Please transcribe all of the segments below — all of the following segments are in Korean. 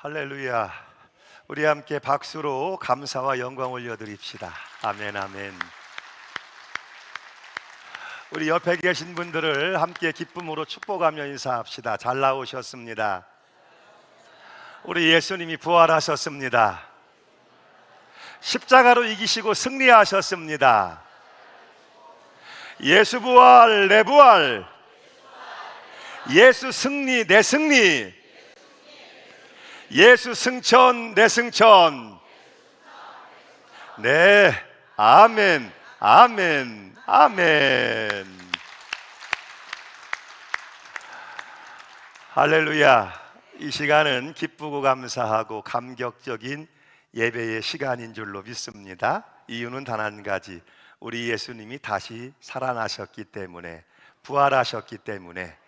할렐루야. 우리 함께 박수로 감사와 영광 올려드립시다. 아멘, 아멘. 우리 옆에 계신 분들을 함께 기쁨으로 축복하며 인사합시다. 잘 나오셨습니다. 우리 예수님이 부활하셨습니다. 십자가로 이기시고 승리하셨습니다. 예수 부활, 내 부활. 예수 승리, 내 승리. 예수 승천, 내 승천. 네, 아멘, 아멘, 아멘. 할렐루야. 이 시간은 기쁘고 감사하고 감격적인 예배의 시간인 줄로 믿습니다. 이유는 단 한 가지, 우리 예수님이 다시 살아나셨기 때문에, 부활하셨기 때문에,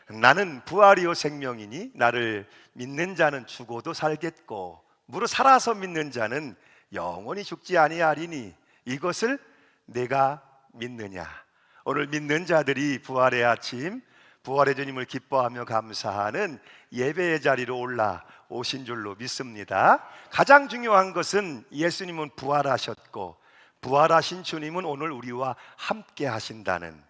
나는 부활이요 생명이니 나를 믿는 자는 죽어도 살겠고 무릇 살아서 믿는 자는 영원히 죽지 아니하리니 이것을 내가 믿느냐. 오늘 믿는 자들이 부활의 아침, 부활의 주님을 기뻐하며 감사하는 예배의 자리로 올라오신 줄로 믿습니다. 가장 중요한 것은 예수님은 부활하셨고 부활하신 주님은 오늘 우리와 함께 하신다는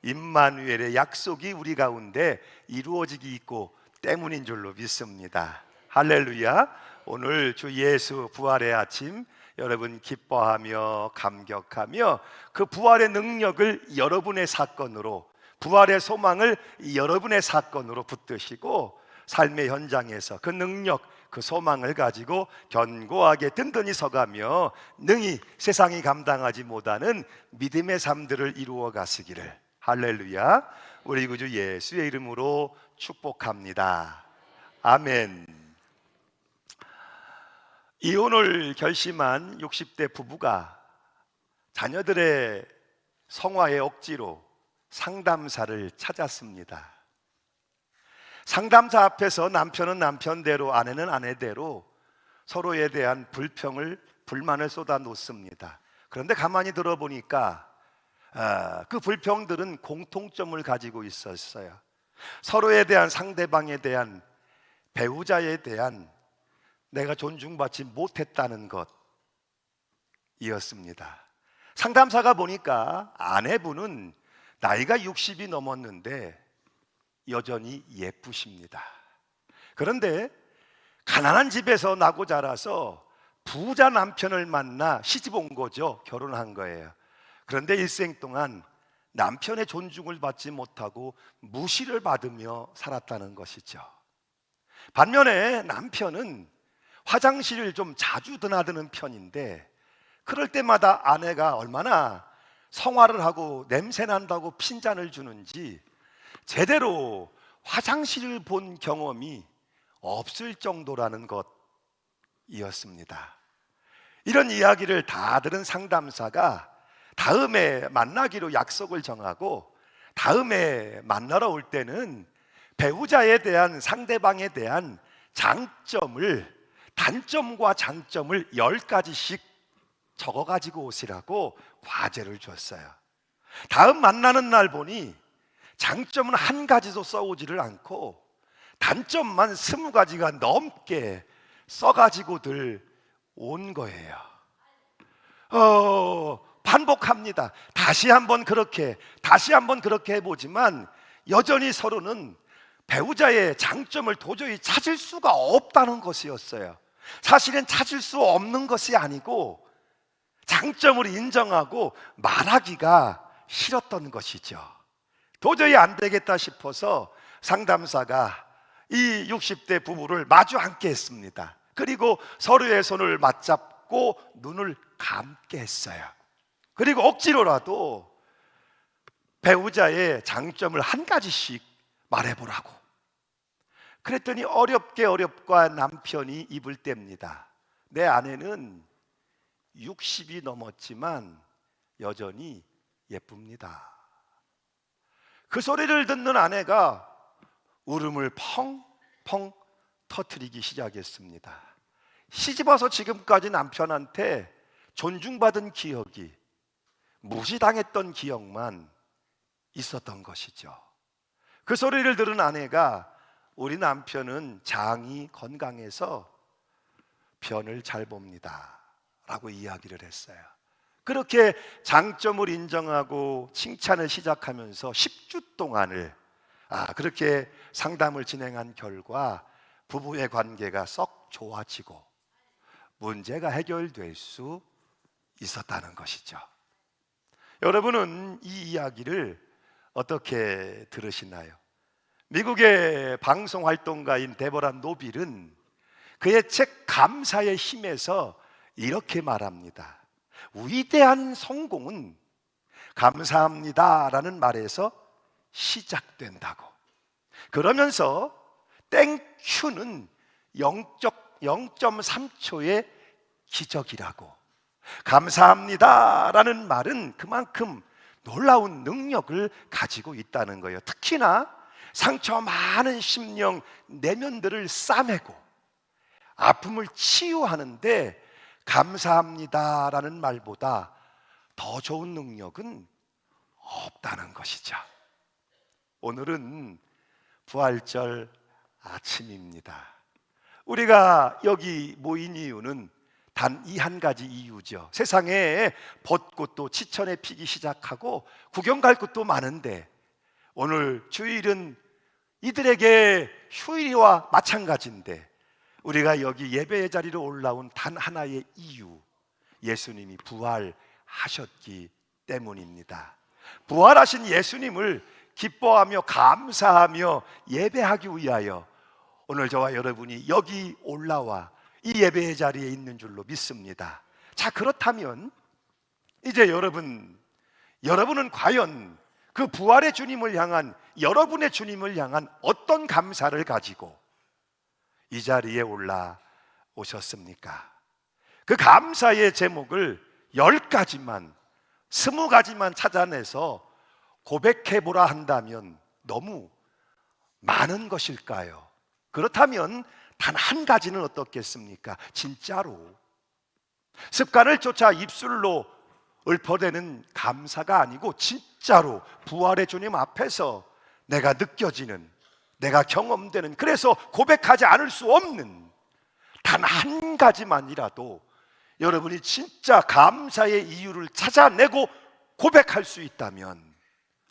임마누엘의 약속이 우리 가운데 이루어지기 있고 때문인 줄로 믿습니다. 할렐루야. 오늘 주 예수 부활의 아침 여러분 기뻐하며 감격하며 그 부활의 능력을 여러분의 사건으로, 부활의 소망을 여러분의 사건으로 붙드시고 삶의 현장에서 그 능력, 그 소망을 가지고 견고하게 든든히 서가며 능히 세상이 감당하지 못하는 믿음의 삶들을 이루어 가시기를 할렐루야. 우리 구주 예수의 이름으로 축복합니다. 아멘. 이혼을 결심한 60대 부부가 자녀들의 성화의 억지로 상담사를 찾았습니다. 상담사 앞에서 남편은 남편대로, 아내는 아내대로 서로에 대한 불만을 쏟아놓습니다. 그런데 가만히 들어보니까 그 불평들은 공통점을 가지고 있었어요. 서로에 대한, 상대방에 대한, 배우자에 대한 내가 존중받지 못했다는 것이었습니다. 상담사가 보니까 아내분은 나이가 60이 넘었는데 여전히 예쁘십니다. 그런데 가난한 집에서 나고 자라서 부자 남편을 만나 시집 온 거죠. 결혼한 거예요. 그런데 일생 동안 남편의 존중을 받지 못하고 무시를 받으며 살았다는 것이죠. 반면에 남편은 화장실을 좀 자주 드나드는 편인데 그럴 때마다 아내가 얼마나 성화를 하고 냄새 난다고 핀잔을 주는지 제대로 화장실을 본 경험이 없을 정도라는 것이었습니다. 이런 이야기를 다 들은 상담사가 다음에 만나기로 약속을 정하고 다음에 만나러 올 때는 배우자에 대한, 상대방에 대한 단점과 장점을 10가지씩 적어가지고 오시라고 과제를 줬어요. 다음 만나는 날 보니 장점은 한 가지도 써오지를 않고 단점만 20가지가 넘게 써가지고들 온 거예요. 반복합니다. 다시 한번 그렇게 해보지만 여전히 서로는 배우자의 장점을 도저히 찾을 수가 없다는 것이었어요. 사실은 찾을 수 없는 것이 아니고 장점을 인정하고 말하기가 싫었던 것이죠. 도저히 안 되겠다 싶어서 상담사가 이 60대 부부를 마주 앉게 했습니다. 그리고 서로의 손을 맞잡고 눈을 감게 했어요. 그리고 억지로라도 배우자의 장점을 한 가지씩 말해보라고. 그랬더니 어렵게 남편이 입을 뗍니다. 내 아내는 60이 넘었지만 여전히 예쁩니다. 그 소리를 듣는 아내가 울음을 펑펑 터뜨리기 시작했습니다. 시집와서 지금까지 남편한테 존중받은 기억이, 무시당했던 기억만 있었던 것이죠. 그 소리를 들은 아내가 우리 남편은 장이 건강해서 변을 잘 봅니다 라고 이야기를 했어요. 그렇게 장점을 인정하고 칭찬을 시작하면서 10주 동안을 그렇게 상담을 진행한 결과 부부의 관계가 썩 좋아지고 문제가 해결될 수 있었다는 것이죠. 여러분은 이 이야기를 어떻게 들으시나요? 미국의 방송 활동가인 데보라 노빌은 그의 책 감사의 힘에서 이렇게 말합니다. 위대한 성공은 감사합니다라는 말에서 시작된다고. 그러면서 땡큐는 0.3초의 기적이라고. 감사합니다라는 말은 그만큼 놀라운 능력을 가지고 있다는 거예요. 특히나 상처 많은 심령 내면들을 싸매고 아픔을 치유하는데 감사합니다라는 말보다 더 좋은 능력은 없다는 것이죠. 오늘은 부활절 아침입니다. 우리가 여기 모인 이유는 단 이 한 가지 이유죠. 세상에 벚꽃도 지천에 피기 시작하고 구경 갈 곳도 많은데 오늘 주일은 이들에게 휴일과 마찬가지인데 우리가 여기 예배의 자리로 올라온 단 하나의 이유, 예수님이 부활하셨기 때문입니다. 부활하신 예수님을 기뻐하며 감사하며 예배하기 위하여 오늘 저와 여러분이 여기 올라와 이 예배의 자리에 있는 줄로 믿습니다. 자, 그렇다면 이제 여러분은 과연 그 부활의 주님을 향한, 여러분의 주님을 향한 어떤 감사를 가지고 이 자리에 올라오셨습니까? 그 감사의 제목을 10가지만, 20가지만 찾아내서 고백해보라 한다면 너무 많은 것일까요? 그렇다면 단 한 가지는 어떻겠습니까? 진짜로 습관을 쫓아 입술로 읊어대는 감사가 아니고 진짜로 부활의 주님 앞에서 내가 느껴지는, 내가 경험되는, 그래서 고백하지 않을 수 없는 단 한 가지만이라도 여러분이 진짜 감사의 이유를 찾아내고 고백할 수 있다면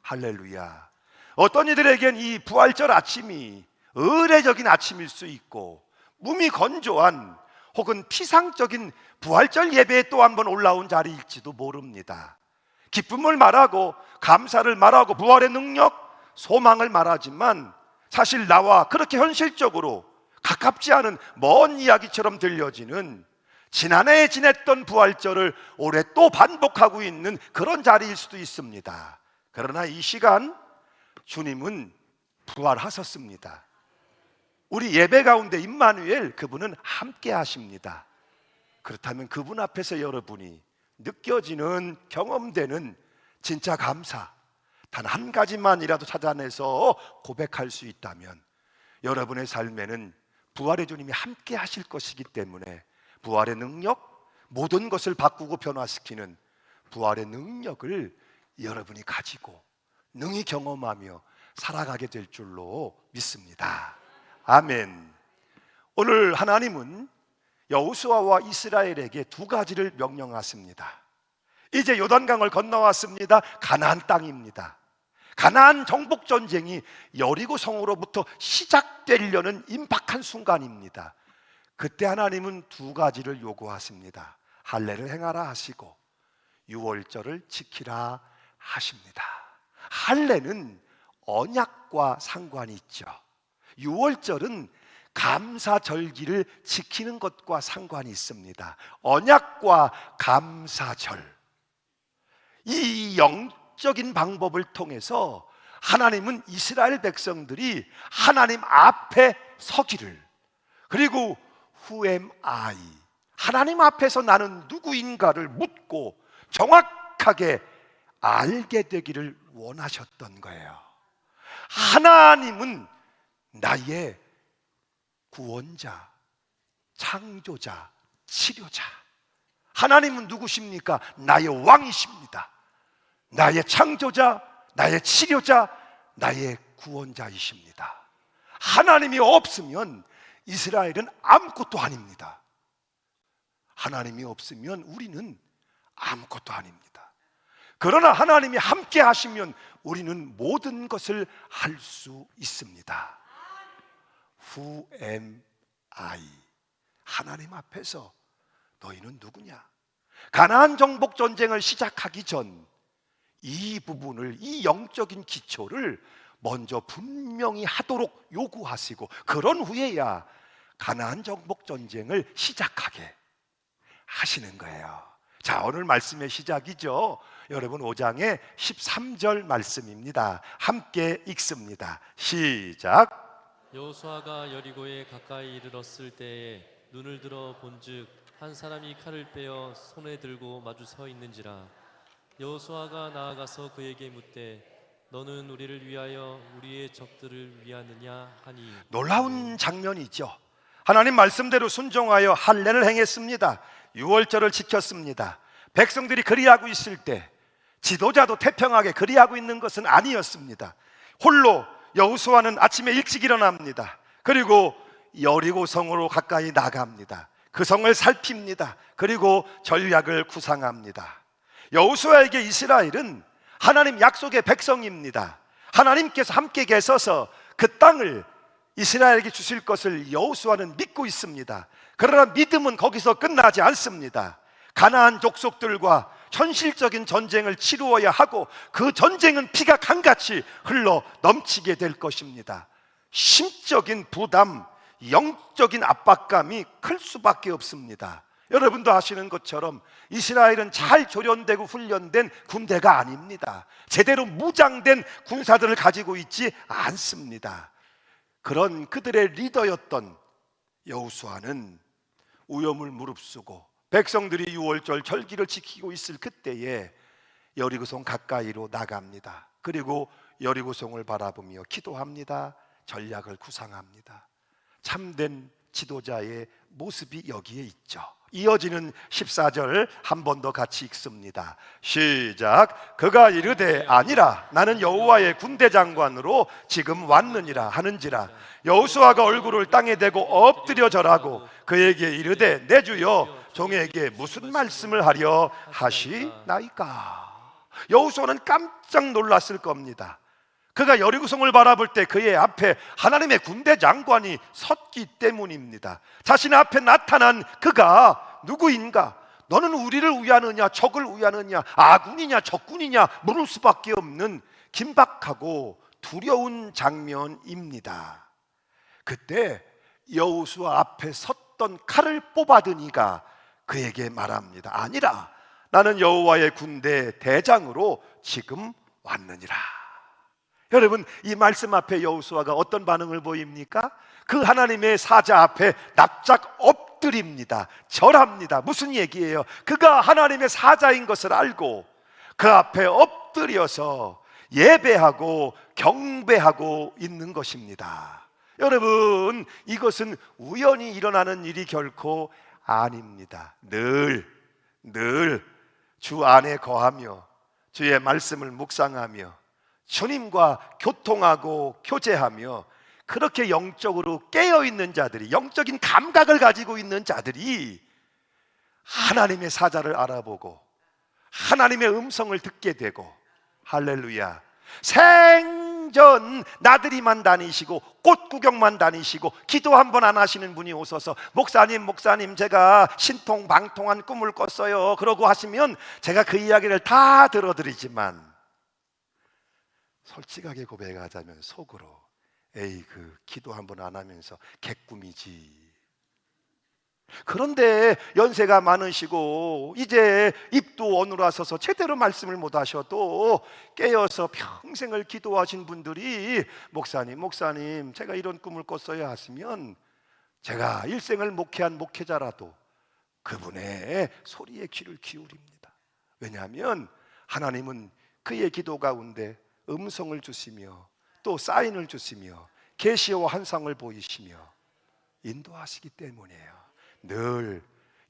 할렐루야. 어떤 이들에겐 이 부활절 아침이 의례적인 아침일 수 있고 몸이 건조한 혹은 피상적인 부활절 예배에 또 한 번 올라온 자리일지도 모릅니다. 기쁨을 말하고 감사를 말하고 부활의 능력, 소망을 말하지만 사실 나와 그렇게 현실적으로 가깝지 않은 먼 이야기처럼 들려지는 지난해에 지냈던 부활절을 올해 또 반복하고 있는 그런 자리일 수도 있습니다. 그러나 이 시간 주님은 부활하셨습니다. 우리 예배 가운데 임마누엘, 그분은 함께 하십니다. 그렇다면 그분 앞에서 여러분이 느껴지는, 경험되는 진짜 감사 단 한 가지만이라도 찾아내서 고백할 수 있다면 여러분의 삶에는 부활의 주님이 함께 하실 것이기 때문에 부활의 능력, 모든 것을 바꾸고 변화시키는 부활의 능력을 여러분이 가지고 능히 경험하며 살아가게 될 줄로 믿습니다. 아멘. 오늘 하나님은 여호수아와 이스라엘에게 2가지를 명령하십니다. 이제 요단강을 건너왔습니다. 가나안 땅입니다. 가나안 정복 전쟁이 여리고 성으로부터 시작되려는 임박한 순간입니다. 그때 하나님은 2가지를 요구하십니다. 할례를 행하라 하시고 유월절을 지키라 하십니다. 할례는 언약과 상관이 있죠. 유월절은 감사절기를 지키는 것과 상관이 있습니다. 언약과 감사절, 이 영적인 방법을 통해서 하나님은 이스라엘 백성들이 하나님 앞에 서기를, 그리고 Who am I? 하나님 앞에서 나는 누구인가를 묻고 정확하게 알게 되기를 원하셨던 거예요. 하나님은 나의 구원자, 창조자, 치료자. 하나님은 누구십니까? 나의 왕이십니다. 나의 창조자, 나의 치료자, 나의 구원자이십니다. 하나님이 없으면 이스라엘은 아무것도 아닙니다. 하나님이 없으면 우리는 아무것도 아닙니다. 그러나 하나님이 함께 하시면 우리는 모든 것을 할 수 있습니다. Who am I? 하나님 앞에서 너희는 누구냐? 가나안 정복 전쟁을 시작하기 전 이 부분을, 이 영적인 기초를 먼저 분명히 하도록 요구하시고, 그런 후에야 가나안 정복 전쟁을 시작하게 하시는 거예요. 자, 오늘 말씀의 시작이죠. 여러분 5장의 13절 말씀입니다. 함께 읽습니다. 시작. 여호수아가 여리고에 가까이 이르렀을 때에 눈을 들어 본즉 한 사람이 칼을 빼어 손에 들고 마주 서 있는지라. 여호수아가 나아가서 그에게 묻되 너는 우리를 위하여 우리의 적들을 위하느냐 하니. 놀라운 장면이죠. 하나님 말씀대로 순종하여 할례를 행했습니다. 유월절을 지켰습니다. 백성들이 그리하고 있을 때 지도자도 태평하게 그리하고 있는 것은 아니었습니다. 홀로 여호수아는 아침에 일찍 일어납니다. 그리고 여리고 성으로 가까이 나갑니다. 그 성을 살핍니다. 그리고 전략을 구상합니다. 여호수아에게 이스라엘은 하나님 약속의 백성입니다. 하나님께서 함께 계셔서 그 땅을 이스라엘에게 주실 것을 여호수아는 믿고 있습니다. 그러나 믿음은 거기서 끝나지 않습니다. 가나안 족속들과 현실적인 전쟁을 치루어야 하고, 그 전쟁은 피가 강같이 흘러 넘치게 될 것입니다. 심적인 부담, 영적인 압박감이 클 수밖에 없습니다. 여러분도 아시는 것처럼 이스라엘은 잘 조련되고 훈련된 군대가 아닙니다. 제대로 무장된 군사들을 가지고 있지 않습니다. 그런 그들의 리더였던 여호수아는 위험을 무릅쓰고 백성들이 유월절 절기를 지키고 있을 그때에 여리고성 가까이로 나갑니다. 그리고 여리고성을 바라보며 기도합니다. 전략을 구상합니다. 참된 지도자의 모습이 여기에 있죠. 이어지는 14절 한 번 더 같이 읽습니다. 시작. 그가 이르되 아니라 나는 여호와의 군대 장관으로 지금 왔느니라 하는지라. 여호수아가 얼굴을 땅에 대고 엎드려 절하고 그에게 이르되 내 주여 종에게 무슨 말씀을 하려 하시나이까. 여호수아는 깜짝 놀랐을 겁니다. 그가 여리고성을 바라볼 때 그의 앞에 하나님의 군대 장관이 섰기 때문입니다. 자신 앞에 나타난 그가 누구인가? 너는 우리를 위하느냐 적을 위하느냐, 아군이냐 적군이냐 물을 수밖에 없는 긴박하고 두려운 장면입니다. 그때 여호수아 앞에 섰던 칼을 뽑아든 이가 그에게 말합니다. 아니라 나는 여호와의 군대 대장으로 지금 왔느니라. 여러분, 이 말씀 앞에 여호수아가 어떤 반응을 보입니까? 그 하나님의 사자 앞에 납작 엎드립니다. 절합니다. 무슨 얘기예요? 그가 하나님의 사자인 것을 알고 그 앞에 엎드려서 예배하고 경배하고 있는 것입니다. 여러분, 이것은 우연히 일어나는 일이 결코 아닙니다. 늘 주 안에 거하며 주의 말씀을 묵상하며 주님과 교통하고 교제하며 그렇게 영적으로 깨어있는 자들이, 영적인 감각을 가지고 있는 자들이 하나님의 사자를 알아보고 하나님의 음성을 듣게 되고, 할렐루야, 생전 나들이만 다니시고 꽃 구경만 다니시고 기도 한 번 안 하시는 분이 오셔서 목사님 제가 신통방통한 꿈을 꿨어요 그러고 하시면 제가 그 이야기를 다 들어드리지만 솔직하게 고백하자면 속으로 에이, 그 기도 한 번 안 하면서 개꿈이지. 그런데 연세가 많으시고 이제 입도 어눌하셔서 제대로 말씀을 못 하셔도 깨어서 평생을 기도하신 분들이 목사님 제가 이런 꿈을 꿨어요 하시면 제가 일생을 목회한 목회자라도 그분의 소리에 귀를 기울입니다. 왜냐하면 하나님은 그의 기도 가운데 음성을 주시며 또 사인을 주시며 계시와 환상을 보이시며 인도하시기 때문이에요. 늘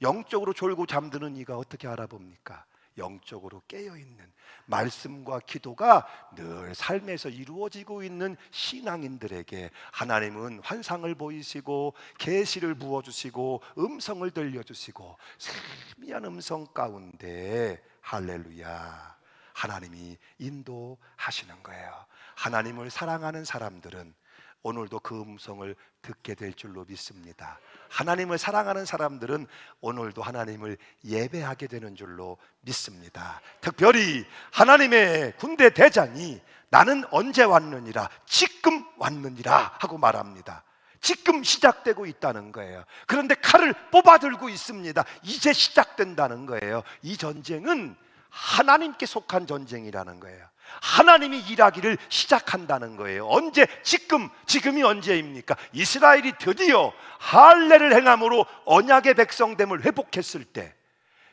영적으로 졸고 잠드는 이가 어떻게 알아봅니까? 영적으로 깨어있는 말씀과 기도가 늘 삶에서 이루어지고 있는 신앙인들에게 하나님은 환상을 보이시고 계시를 부어주시고 음성을 들려주시고 세미한 음성 가운데 할렐루야 하나님이 인도하시는 거예요. 하나님을 사랑하는 사람들은 오늘도 그 음성을 듣게 될 줄로 믿습니다. 하나님을 사랑하는 사람들은 오늘도 하나님을 예배하게 되는 줄로 믿습니다. 특별히 하나님의 군대 대장이 나는 언제 왔느니라, 지금 왔느니라 하고 말합니다. 지금 시작되고 있다는 거예요. 그런데 칼을 뽑아들고 있습니다. 이제 시작된다는 거예요. 이 전쟁은 하나님께 속한 전쟁이라는 거예요. 하나님이 일하기를 시작한다는 거예요. 언제? 지금이 언제입니까? 이스라엘이 드디어 할례를 행함으로 언약의 백성됨을 회복했을 때,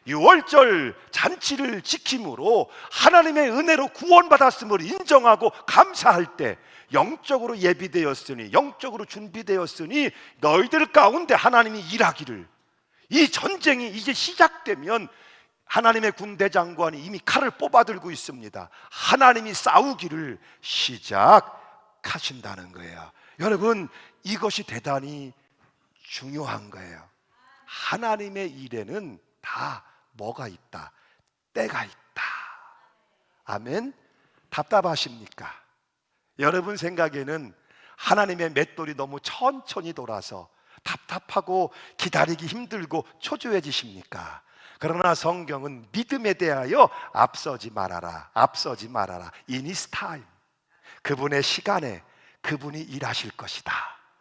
유월절 잔치를 지킴으로 하나님의 은혜로 구원받았음을 인정하고 감사할 때, 영적으로 예비되었으니, 영적으로 준비되었으니 너희들 가운데 하나님이 일하기를, 이 전쟁이 이제 시작되면 하나님의 군대 장관이 이미 칼을 뽑아들고 있습니다. 하나님이 싸우기를 시작하신다는 거예요. 여러분, 이것이 대단히 중요한 거예요. 하나님의 일에는 다 뭐가 있다? 때가 있다. 아멘. 답답하십니까? 여러분 생각에는 하나님의 맷돌이 너무 천천히 돌아서 답답하고 기다리기 힘들고 초조해지십니까? 그러나 성경은 믿음에 대하여 앞서지 말아라. In His time. 그분의 시간에 그분이 일하실 것이다.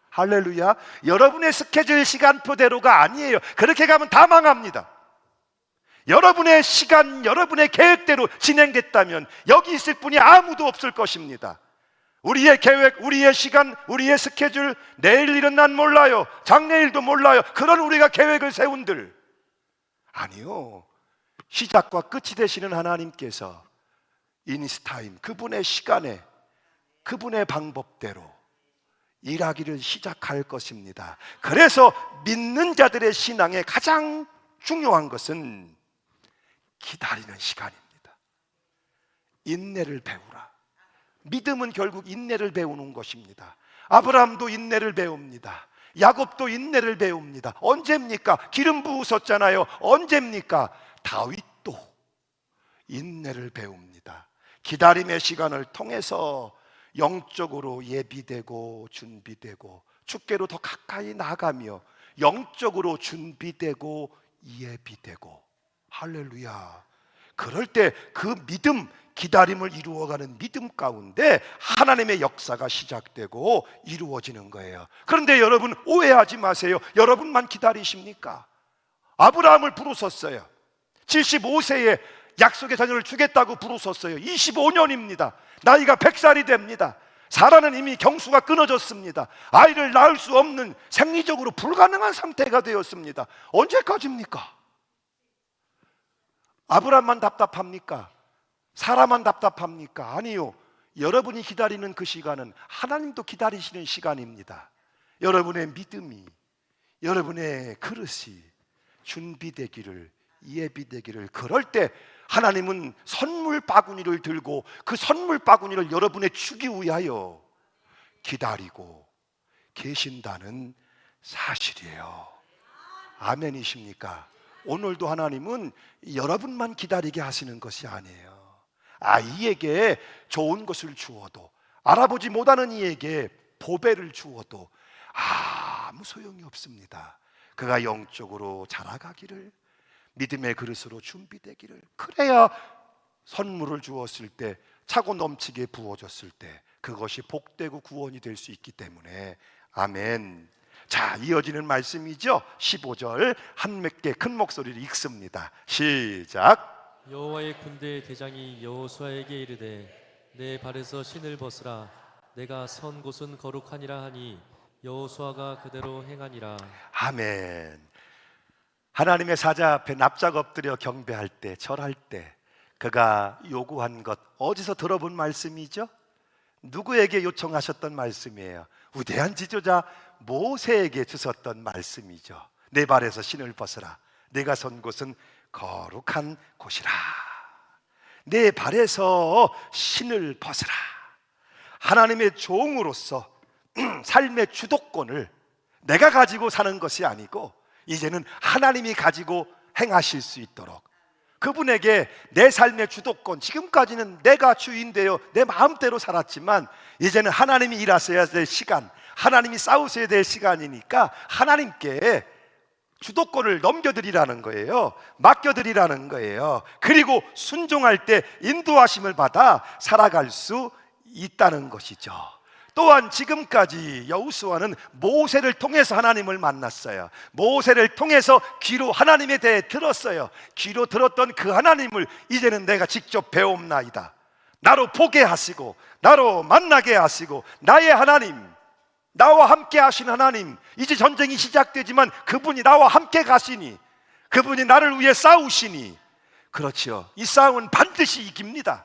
할렐루야. 여러분의 스케줄 시간표대로가 아니에요. 그렇게 가면 다 망합니다. 여러분의 시간, 여러분의 계획대로 진행됐다면 여기 있을 분이 아무도 없을 것입니다. 우리의 계획, 우리의 시간, 우리의 스케줄, 내일 일은 난 몰라요, 장래일도 몰라요, 그런 우리가 계획을 세운들, 아니요, 시작과 끝이 되시는 하나님께서 In His time, 그분의 시간에 그분의 방법대로 일하기를 시작할 것입니다. 그래서 믿는 자들의 신앙에 가장 중요한 것은 기다리는 시간입니다. 인내를 배우라. 믿음은 결국 인내를 배우는 것입니다. 아브라함도 인내를 배웁니다. 야곱도 인내를 배웁니다. 언제입니까? 기름 부으셨잖아요. 언제입니까? 다윗도 인내를 배웁니다. 기다림의 시간을 통해서 영적으로 예비되고 준비되고 주께로 더 가까이 나가며 영적으로 준비되고 예비되고, 할렐루야. 그럴 때 그 믿음, 기다림을 이루어가는 믿음 가운데 하나님의 역사가 시작되고 이루어지는 거예요. 그런데 여러분 오해하지 마세요. 여러분만 기다리십니까? 아브라함을 부르셨어요. 75세에 약속의 자녀를 주겠다고 부르셨어요. 25년입니다. 나이가 100살이 됩니다. 사라는 이미 경수가 끊어졌습니다. 아이를 낳을 수 없는 생리적으로 불가능한 상태가 되었습니다. 언제까지입니까? 아브라함만 답답합니까? 사라만 답답합니까? 아니요. 여러분이 기다리는 그 시간은 하나님도 기다리시는 시간입니다. 여러분의 믿음이, 여러분의 그릇이 준비되기를, 예비되기를, 그럴 때 하나님은 선물 바구니를 들고 그 선물 바구니를 여러분의 주기 위하여 기다리고 계신다는 사실이에요. 아멘이십니까? 오늘도 하나님은 여러분만 기다리게 하시는 것이 아니에요. 이에게 좋은 것을 주어도, 알아보지 못하는 이에게 보배를 주어도 아무 소용이 없습니다. 그가 영적으로 자라가기를, 믿음의 그릇으로 준비되기를, 그래야 선물을 주었을 때, 차고 넘치게 부어줬을 때 그것이 복되고 구원이 될 수 있기 때문에. 아멘. 자, 이어지는 말씀이죠. 15절 함께 큰 목소리를 읽습니다. 시작. 여호와의 군대 대장이 여호수아에게 이르되 내 발에서 신을 벗으라. 내가 선 곳은 거룩하니라 하니 여호수아가 그대로 행하니라. 아멘. 하나님의 사자 앞에 납작 엎드려 경배할 때, 절할 때 그가 요구한 것, 어디서 들어본 말씀이죠? 누구에게 요청하셨던 말씀이에요? 위대한 지도자 모세에게 주셨던 말씀이죠. 내 발에서 신을 벗으라. 내가 선 곳은 거룩한 곳이라. 내 발에서 신을 벗으라. 하나님의 종으로서 삶의 주도권을 내가 가지고 사는 것이 아니고 이제는 하나님이 가지고 행하실 수 있도록 그분에게 내 삶의 주도권, 지금까지는 내가 주인되어 내 마음대로 살았지만 이제는 하나님이 일하셔야 될 시간, 하나님이 싸우셔야 될 시간이니까 하나님께 주도권을 넘겨드리라는 거예요. 맡겨드리라는 거예요. 그리고 순종할 때 인도하심을 받아 살아갈 수 있다는 것이죠. 또한 지금까지 여호수아는 모세를 통해서 하나님을 만났어요. 모세를 통해서 귀로 하나님에 대해 들었어요. 귀로 들었던 그 하나님을 이제는 내가 직접 배움나이다. 나로 보게 하시고 나로 만나게 하시고 나의 하나님, 나와 함께 하신 하나님, 이제 전쟁이 시작되지만 그분이 나와 함께 가시니, 그분이 나를 위해 싸우시니, 그렇지요, 이 싸움은 반드시 이깁니다.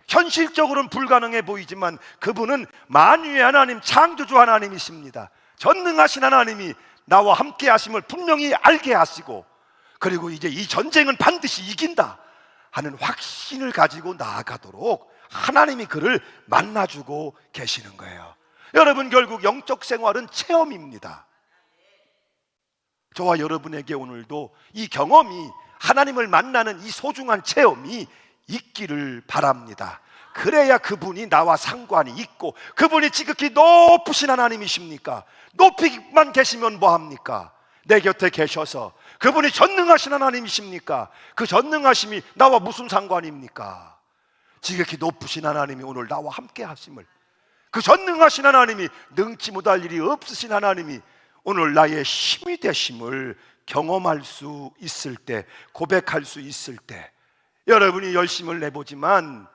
현실적으로는 불가능해 보이지만 그분은 만유의 하나님, 창조주 하나님이십니다. 전능하신 하나님이 나와 함께 하심을 분명히 알게 하시고, 그리고 이제 이 전쟁은 반드시 이긴다 하는 확신을 가지고 나아가도록 하나님이 그를 만나주고 계시는 거예요. 여러분, 결국 영적 생활은 체험입니다. 저와 여러분에게 오늘도 이 경험이, 하나님을 만나는 이 소중한 체험이 있기를 바랍니다. 그래야 그분이 나와 상관이 있고, 그분이 지극히 높으신 하나님이십니까? 높이만 계시면 뭐합니까? 내 곁에 계셔서 그분이 전능하신 하나님이십니까? 그 전능하심이 나와 무슨 상관입니까? 지극히 높으신 하나님이 오늘 나와 함께 하심을, 그 전능하신 하나님이, 능치 못할 일이 없으신 하나님이 오늘 나의 힘이 되심을 경험할 수 있을 때, 고백할 수 있을 때, 여러분이 열심을 내보지만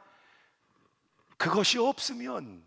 그것이 없으면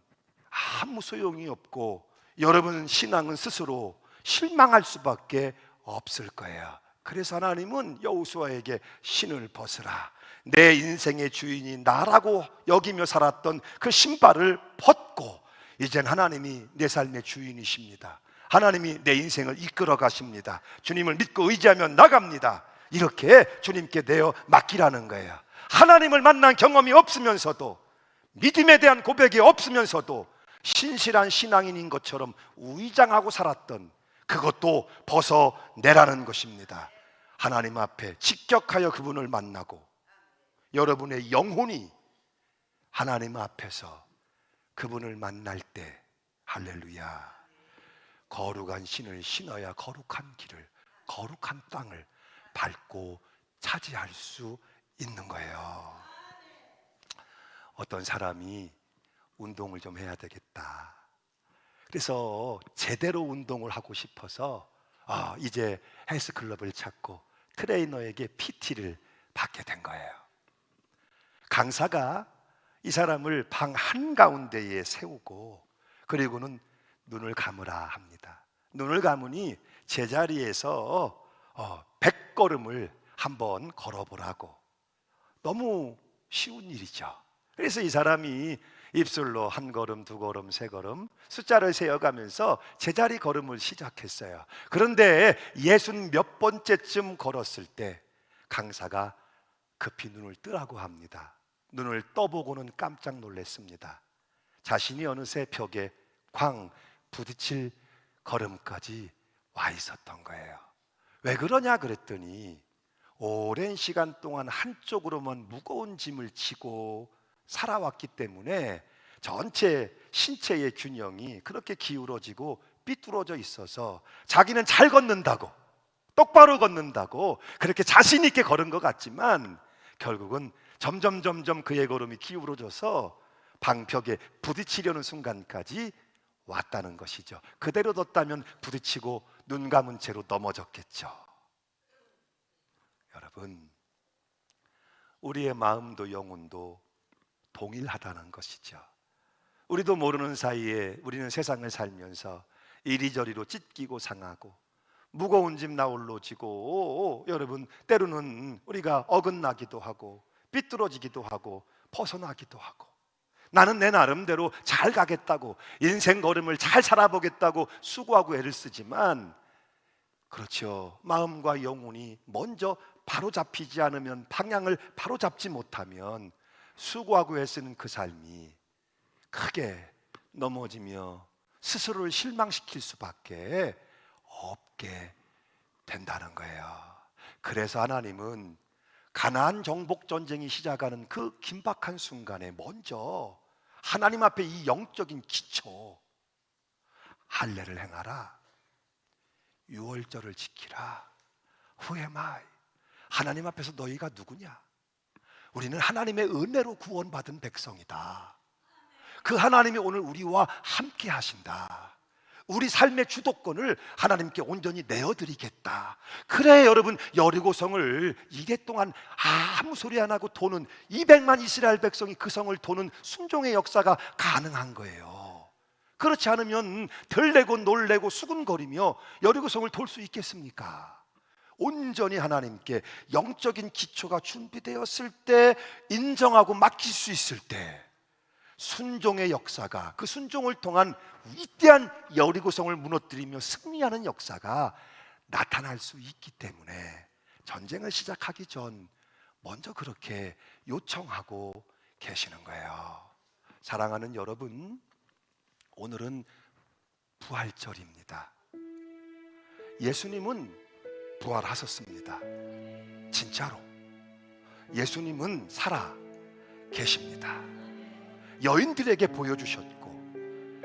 아무 소용이 없고 여러분 신앙은 스스로 실망할 수밖에 없을 거예요. 그래서 하나님은 여호수아에게 신을 벗으라, 내 인생의 주인이 나라고 여기며 살았던 그 신발을 벗고 이젠 하나님이 내 삶의 주인이십니다. 하나님이 내 인생을 이끌어 가십니다. 주님을 믿고 의지하며 나갑니다. 이렇게 주님께 내어 맡기라는 거예요. 하나님을 만난 경험이 없으면서도, 믿음에 대한 고백이 없으면서도 신실한 신앙인인 것처럼 우의장하고 살았던 그것도 벗어내라는 것입니다. 하나님 앞에 직격하여 그분을 만나고 여러분의 영혼이 하나님 앞에서 그분을 만날 때, 할렐루야, 거룩한 신을 신어야 거룩한 길을, 거룩한 땅을 밟고 차지할 수 있는 거예요. 어떤 사람이 운동을 좀 해야 되겠다, 그래서 제대로 운동을 하고 싶어서 이제 헬스클럽을 찾고 트레이너에게 PT를 받게 된 거예요. 강사가 이 사람을 방 한가운데에 세우고 그리고는 눈을 감으라 합니다. 눈을 감으니 제자리에서 100걸음을 한번 걸어보라고. 너무 쉬운 일이죠. 그래서 이 사람이 입술로 1걸음, 2걸음, 3걸음 숫자를 세어가면서 제자리 걸음을 시작했어요. 그런데 60몇 번째쯤 걸었을 때 강사가 급히 눈을 뜨라고 합니다. 눈을 떠보고는 깜짝 놀랐습니다. 자신이 어느새 벽에 쾅 부딪힐 걸음까지 와 있었던 거예요. 왜 그러냐 그랬더니 오랜 시간 동안 한쪽으로만 무거운 짐을 지고 살아왔기 때문에 전체 신체의 균형이 그렇게 기울어지고 삐뚤어져 있어서 자기는 잘 걷는다고, 똑바로 걷는다고 그렇게 자신 있게 걸은 것 같지만 결국은 점점 그의 걸음이 기울어져서 방벽에 부딪히려는 순간까지 왔다는 것이죠. 그대로 뒀다면 부딪히고 눈 감은 채로 넘어졌겠죠. 여러분, 우리의 마음도 영혼도 동일하다는 것이죠. 우리도 모르는 사이에 우리는 세상을 살면서 이리저리로 찢기고 상하고 무거운 짐 나홀로 지고, 여러분, 때로는 우리가 어긋나기도 하고 삐뚤어지기도 하고 벗어나기도 하고, 나는 내 나름대로 잘 가겠다고, 인생 걸음을 잘 살아보겠다고 수고하고 애를 쓰지만, 그렇죠, 마음과 영혼이 먼저 바로 잡히지 않으면, 방향을 바로 잡지 못하면 수고하고 애쓰는 그 삶이 크게 넘어지며 스스로를 실망시킬 수밖에 없게 된다는 거예요. 그래서 하나님은 가나안 정복 전쟁이 시작하는 그 긴박한 순간에 먼저 하나님 앞에 이 영적인 기초, 할례를 행하라, 유월절을 지키라. Who am I? 하나님 앞에서 너희가 누구냐? 우리는 하나님의 은혜로 구원받은 백성이다. 그 하나님이 오늘 우리와 함께 하신다. 우리 삶의 주도권을 하나님께 온전히 내어드리겠다. 그래 여러분, 여리고성을 이랫동안 아무 소리 안 하고 도는 200만 이스라엘 백성이 그 성을 도는 순종의 역사가 가능한 거예요. 그렇지 않으면 들레고 놀래고 수군거리며 여리고성을 돌 수 있겠습니까? 온전히 하나님께 영적인 기초가 준비되었을 때, 인정하고 맡길 수 있을 때, 순종의 역사가, 그 순종을 통한 위대한 여리고성을 무너뜨리며 승리하는 역사가 나타날 수 있기 때문에 전쟁을 시작하기 전 먼저 그렇게 요청하고 계시는 거예요. 사랑하는 여러분, 오늘은 부활절입니다. 예수님은 부활하셨습니다. 진짜로 예수님은 살아 계십니다. 여인들에게 보여주셨고,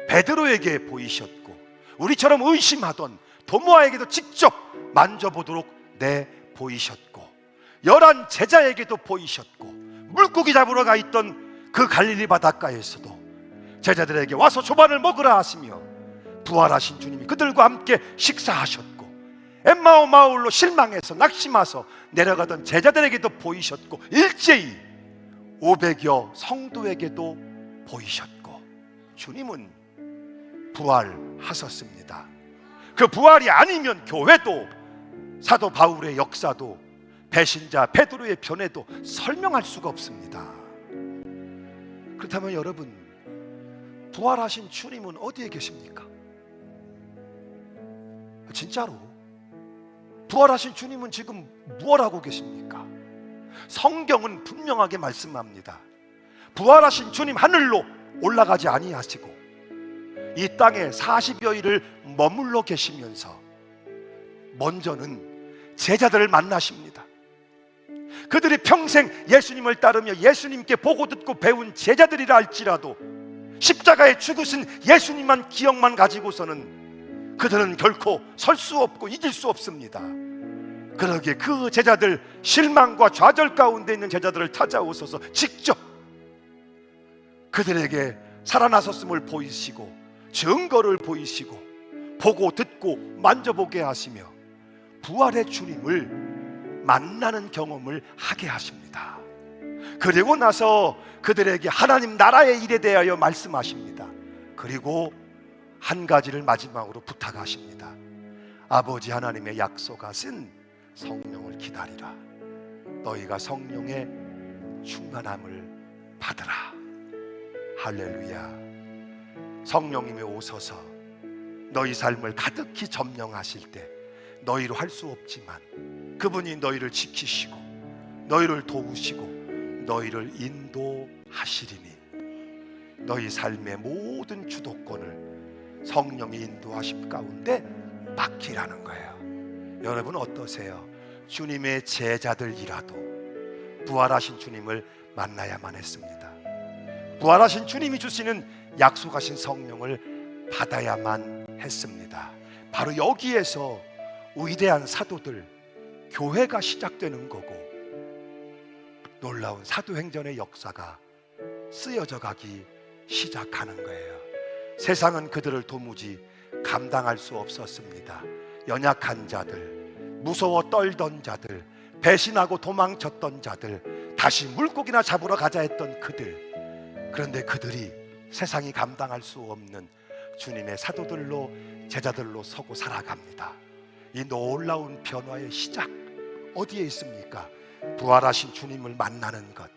베드로에게 보이셨고, 우리처럼 의심하던 도모아에게도 직접 만져보도록 내보이셨고, 11 제자에게도 보이셨고, 물고기 잡으러 가 있던 그 갈릴리 바닷가에서도 제자들에게 와서 조반을 먹으라 하시며, 부활하신 주님이 그들과 함께 식사하셨고, 엠마오 마을로 실망해서 낙심해서 내려가던 제자들에게도 보이셨고, 일제히 500여 성도에게도 보이셨고, 주님은 부활하셨습니다. 그 부활이 아니면 교회도, 사도 바울의 역사도, 배신자 베드로의 변해도 설명할 수가 없습니다. 그렇다면 여러분, 부활하신 주님은 어디에 계십니까? 진짜로 부활하신 주님은 지금 무엇 하고 계십니까? 성경은 분명하게 말씀합니다. 부활하신 주님 하늘로 올라가지 아니하시고 이 땅에 40여일을 머물러 계시면서 먼저는 제자들을 만나십니다. 그들이 평생 예수님을 따르며 예수님께 보고 듣고 배운 제자들이라 할지라도 십자가에 죽으신 예수님만 기억만 가지고서는 그들은 결코 설 수 없고 이길 수 없습니다. 그러기에 그 제자들, 실망과 좌절 가운데 있는 제자들을 찾아오셔서 직접 그들에게 살아나셨음을 보이시고 증거를 보이시고 보고 듣고 만져보게 하시며 부활의 주님을 만나는 경험을 하게 하십니다. 그리고 나서 그들에게 하나님 나라의 일에 대하여 말씀하십니다. 그리고 한 가지를 마지막으로 부탁하십니다. 아버지 하나님의 약속하신 성령을 기다리라. 너희가 성령의 충만함을 받으라. 할렐루야. 성령님이 오셔서 너희 삶을 가득히 점령하실 때 너희로 할 수 없지만 그분이 너희를 지키시고 너희를 도우시고 너희를 인도하시리니 너희 삶의 모든 주도권을 성령의 인도하심 가운데 맡기라는 거예요. 여러분 어떠세요? 주님의 제자들이라도 부활하신 주님을 만나야만 했습니다. 부활하신 주님이 주시는 약속하신 성령을 받아야만 했습니다. 바로 여기에서 위대한 사도들, 교회가 시작되는 거고 놀라운 사도행전의 역사가 쓰여져 가기 시작하는 거예요. 세상은 그들을 도무지 감당할 수 없었습니다. 연약한 자들, 무서워 떨던 자들, 배신하고 도망쳤던 자들, 다시 물고기나 잡으러 가자 했던 그들. 그런데 그들이 세상이 감당할 수 없는 주님의 사도들로, 제자들로 서고 살아갑니다. 이 놀라운 변화의 시작 어디에 있습니까? 부활하신 주님을 만나는 것,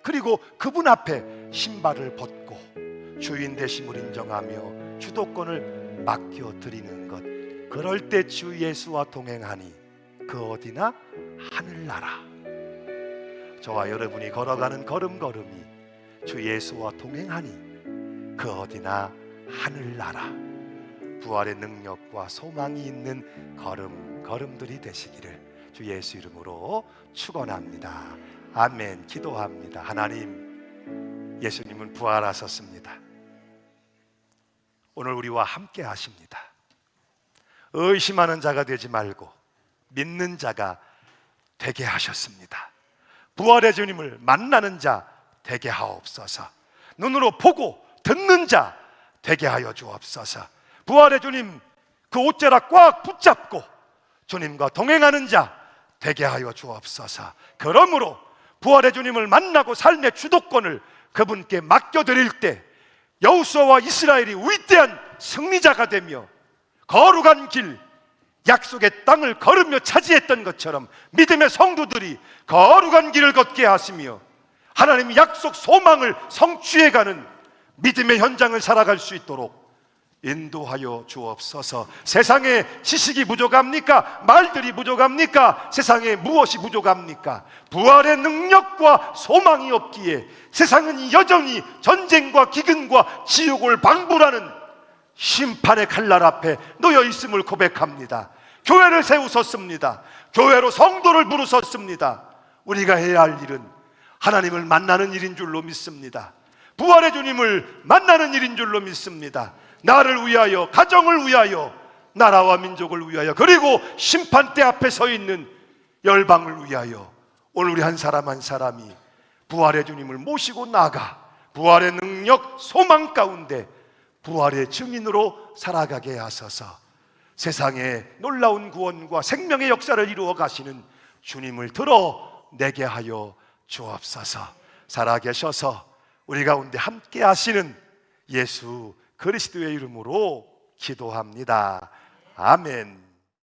그리고 그분 앞에 신발을 벗고 주인 되심을 인정하며 주도권을 맡겨드리는 것. 그럴 때 주 예수와 동행하니 그 어디나 하늘나라. 저와 여러분이 걸어가는 걸음걸음이 주 예수와 동행하니 그 어디나 하늘나라. 부활의 능력과 소망이 있는 걸음걸음들이 되시기를 주 예수 이름으로 축원합니다. 아멘. 기도합니다. 하나님, 예수님은 부활하셨습니다. 오늘 우리와 함께 하십니다. 의심하는 자가 되지 말고 믿는 자가 되게 하셨습니다. 부활의 주님을 만나는 자 되게 하옵소서. 눈으로 보고 듣는 자 되게 하여 주옵소서. 부활의 주님 그 옷자락 꽉 붙잡고 주님과 동행하는 자 되게 하여 주옵소서. 그러므로 부활의 주님을 만나고 삶의 주도권을 그분께 맡겨드릴 때 여호수아와 이스라엘이 위대한 승리자가 되며 거룩한 길, 약속의 땅을 걸으며 차지했던 것처럼 믿음의 성도들이 거룩한 길을 걷게 하시며 하나님의 약속 소망을 성취해가는 믿음의 현장을 살아갈 수 있도록 인도하여 주옵소서. 세상에 지식이 부족합니까? 말들이 부족합니까? 세상에 무엇이 부족합니까? 부활의 능력과 소망이 없기에 세상은 여전히 전쟁과 기근과 지옥을 방불하는 심판의 칼날 앞에 놓여 있음을 고백합니다. 교회를 세우셨습니다. 교회로 성도를 부르셨습니다. 우리가 해야 할 일은 하나님을 만나는 일인 줄로 믿습니다. 부활의 주님을 만나는 일인 줄로 믿습니다. 나를 위하여, 가정을 위하여, 나라와 민족을 위하여, 그리고 심판대 앞에 서 있는 열방을 위하여 오늘 우리 한 사람 한 사람이 부활의 주님을 모시고 나가 부활의 능력, 소망 가운데 부활의 증인으로 살아가게 하소서. 세상에 놀라운 구원과 생명의 역사를 이루어 가시는 주님을 드러내게 하여 주옵소서. 살아계셔서 우리 가운데 함께 하시는 예수 그리스도의 이름으로 기도합니다. 아멘.